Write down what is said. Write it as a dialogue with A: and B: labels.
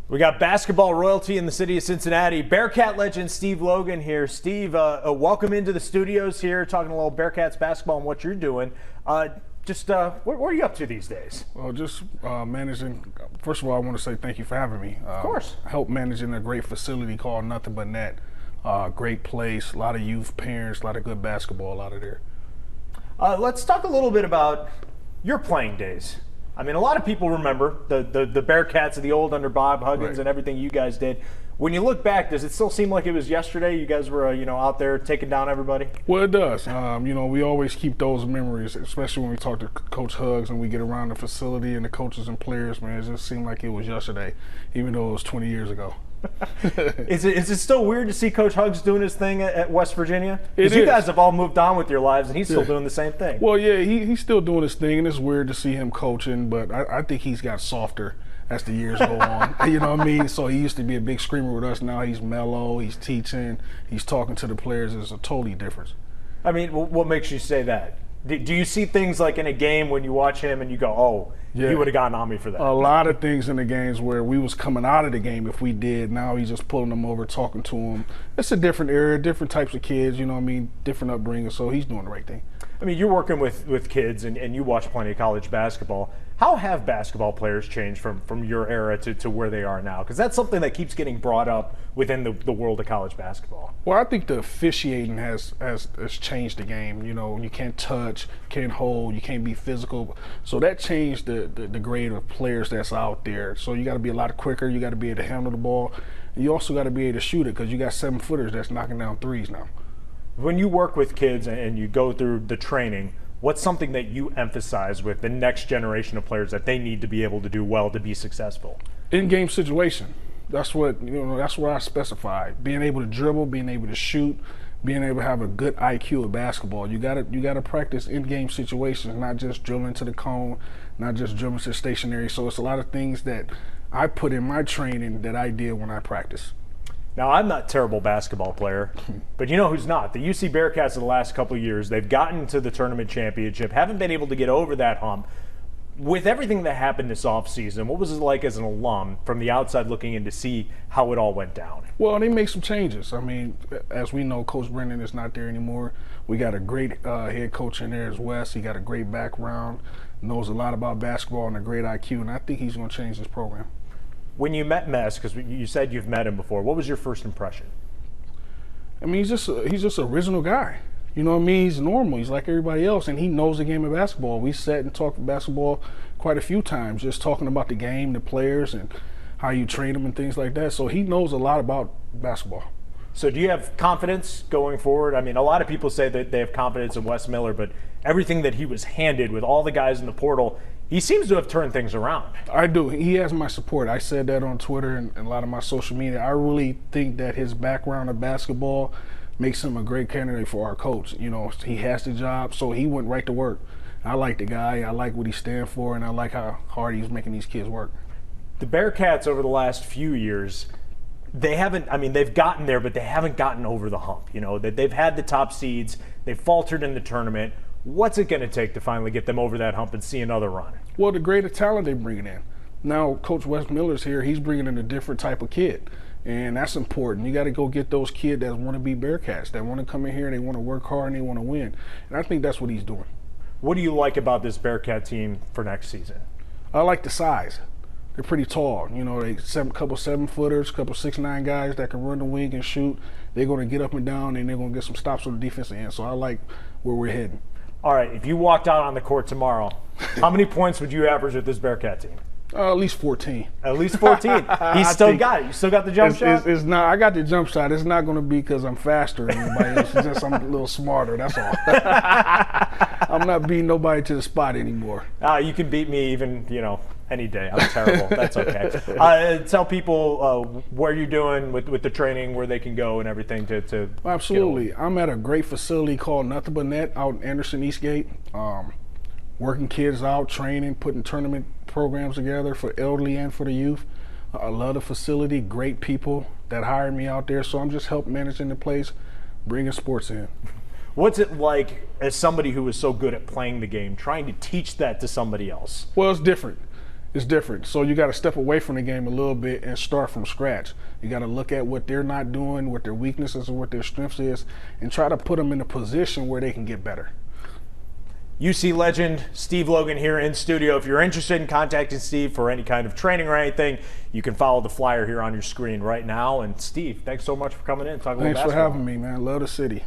A: We got basketball royalty in the city of Cincinnati. Bearcat legend Steve Logan here. Steve, welcome into the studios here, talking a little Bearcats basketball and what you're doing. What are you up to these days?
B: Well, just managing. First of all, I want to say thank you for having me.
A: Of course.
B: I help managing a great facility called Nothing But Net. Great place, a lot of youth, parents, a lot of good basketball out of there.
A: Let's talk a little bit about your playing days. I mean, a lot of people remember the Bearcats of the old under Bob Huggins
B: Right.
A: and everything you guys did. When you look back, does it still seem like it was yesterday? You guys were, out there taking down everybody?
B: Well, it does. We always keep those memories, especially when we talk to Coach Hugs and we get around the facility and the coaches and players. Man, it just seemed like it was yesterday, even though it was 20 years ago.
A: Is it still weird to see Coach Hugs doing his thing at West Virginia?
B: It
A: Because you
B: is.
A: guys have all moved on with your lives, and he's still doing the same thing.
B: Well, yeah, he's still doing his thing, and it's weird to see him coaching, but I think he's got softer as the years go on. You know what I mean? So he used to be a big screamer with us. Now he's mellow, he's teaching, he's talking to the players. It's a totally difference.
A: I mean, what makes you say that? Do you see things like in a game when you watch him and you go, oh,
B: Yeah.
A: he would have gotten on me for that?
B: A lot of things in the games where we was coming out of the game if we did. Now he's just pulling them over, talking to them. It's a different era, different types of kids, you know what I mean? Different upbringing, so he's doing the right thing.
A: I mean, you're working with kids and you watch plenty of college basketball. How have basketball players changed from your era to where they are now? Because that's something that keeps getting brought up within the world of college basketball.
B: Well, I think the officiating has changed the game. You know, you can't touch, can't hold, you can't be physical. So that changed the grade of players that's out there. So you got to be a lot quicker. You got to be able to handle the ball. And you also got to be able to shoot it because you got 7-footers that's knocking down threes now.
A: When you work with kids and you go through the training, what's something that you emphasize with the next generation of players that they need to be able to do well to be successful?
B: In-game situation. That's what that's what I specify. Being able to dribble, being able to shoot, being able to have a good IQ of basketball. You gotta practice in-game situations, not just dribbling to the cone, not just dribbling to stationary. So it's a lot of things that I put in my training that I did when I practice.
A: Now, I'm not a terrible basketball player, but you know who's not? The UC Bearcats of the last couple of years, they've gotten to the tournament championship, haven't been able to get over that hump. With everything that happened this offseason, what was it like as an alum from the outside looking in to see how it all went down?
B: Well, they made some changes. I mean, as we know, Coach Brennan is not there anymore. We got a great head coach in there as Wes. He got a great background, knows a lot about basketball and a great IQ, and I think he's going to change this program.
A: When you met Mess, because you said you've met him before, what was your first impression?
B: I mean, he's just an original guy. You know what I mean? He's normal. He's like everybody else, and he knows the game of basketball. We sat and talked basketball quite a few times, just talking about the game, the players, and how you train them and things like that. So he knows a lot about basketball.
A: So do you have confidence going forward? I mean, a lot of people say that they have confidence in Wes Miller, but everything that he was handed with all the guys in the portal, he seems to have turned things around.
B: I do. He has my support. I said that on Twitter and a lot of my social media. I really think that his background of basketball makes him a great candidate for our coach. You know, he has the job, so he went right to work. I like the guy. I like what he stands for, and I like how hard he's making these kids work.
A: The Bearcats over the last few years, they've gotten there, but they haven't gotten over the hump. You know, that they've had the top seeds, they've faltered in the tournament. What's it going to take to finally get them over that hump and see another run?
B: Well, the greater talent they're bringing in. Now, Coach Wes Miller's here. He's bringing in a different type of kid, and that's important. You got to go get those kids that want to be Bearcats, that want to come in here, they want to work hard, and they want to win. And I think that's what he's doing.
A: What do you like about this Bearcat team for next season?
B: I like the size. They're pretty tall. You know, couple 7-footers, couple 6'9" guys that can run the wing and shoot. They're going to get up and down, and they're going to get some stops on the defensive end. So I like where we're heading.
A: All right, if you walked out on the court tomorrow, how many points would you average with this Bearcat team?
B: At least 14.
A: At least 14. He's still got it. You still got the jump shot?
B: It's not. I got the jump shot. It's not going to be because I'm faster than anybody else. It's just I'm a little smarter. That's all. I'm not beating nobody to the spot anymore.
A: You can beat me even, any day. I'm terrible. That's okay. Tell people where you're doing with the training, where they can go and everything to
B: Absolutely. I'm at a great facility called Nothing But Net out in Anderson Eastgate. Working kids out, training, putting tournament programs together for elderly and for the youth. I love the facility, great people that hired me out there, so I'm just helping managing the place, bringing sports in.
A: What's it like as somebody who is so good at playing the game, trying to teach that to somebody else?
B: Well, it's different. It's different. So you got to step away from the game a little bit and start from scratch. You got to look at what they're not doing, what their weaknesses and what their strengths is, and try to put them in a position where they can get better.
A: UC legend Steve Logan here in studio. If you're interested in contacting Steve for any kind of training or anything, you can follow the flyer here on your screen right now. And Steve, thanks so much for coming in and talking about basketball.
B: Thanks for having me, man. Love the city.